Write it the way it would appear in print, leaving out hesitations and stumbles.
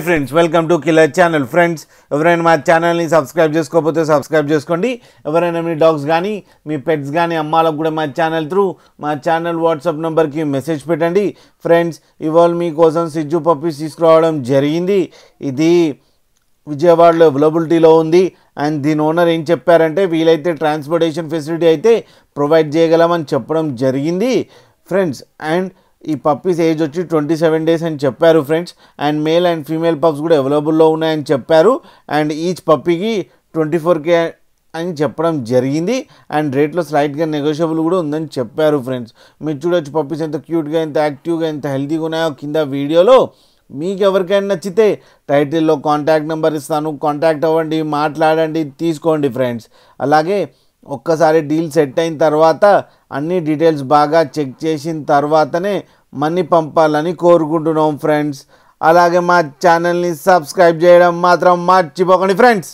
Friends welcome to killer channel. Friends ఎవరైనా మా ఛానల్ని సబ్స్క్రైబ్ చేసుకోకపోతే సబ్స్క్రైబ్ చేసుకోండి. ఎవరైనా మీ డాగ్స్ కానీ మీ పెట్స్ కానీ అమ్మాలకు కూడా మా ఛానల్ త్రూ మా ఛానల్ వాట్సాప్ నెంబర్కి మెసేజ్ పెట్టండి. ఫ్రెండ్స్ ఇవాళ మీకోసం సిజ్జు పప్పీస్ తీసుకురావడం జరిగింది. ఇది విజయవాడలో అవైలబిలిటీలో ఉంది. అండ్ దీని ఓనర్ ఏం చెప్పారంటే వీలైతే ట్రాన్స్పోర్టేషన్ ఫెసిలిటీ అయితే ప్రొవైడ్ చేయగలమని చెప్పడం జరిగింది ఫ్రెండ్స్. అండ్ ఈ పప్పీస్ ఏజ్ వచ్చి 27 days అని చెప్పారు friends. And male and female pups కూడా అవైలబుల్లో ఉన్నాయని చెప్పారు. అండ్ ఈచ్ పప్పీకి 24K అని చెప్పడం జరిగింది. అండ్ రేట్లో స్లైట్గా నెగోషియబుల్ కూడా ఉందని చెప్పారు ఫ్రెండ్స్. మీరు చూడొచ్చు పప్పీస్ ఎంత క్యూట్గా, ఎంత యాక్టివ్గా, ఎంత హెల్తీగా ఉన్నాయో కింద వీడియోలో. మీకు ఎవరికైనా నచ్చితే టైటిల్లో కాంటాక్ట్ నెంబర్ ఇస్తాను, కాంటాక్ట్ అవ్వండి, మాట్లాడండి, తీసుకోండి ఫ్రెండ్స్. అలాగే ఒక్కసారి డీల్ సెట్ అయిన తర్వాత అన్ని డీటెయిల్స్ బాగా చెక్ చేసిన తర్వాతనే మనీ పంపాలని కోరుకుంటున్నాం ఫ్రెండ్స్. అలాగే మా ఛానల్ని సబ్స్క్రైబ్ చేయడం మాత్రం మర్చిపోకండి ఫ్రెండ్స్.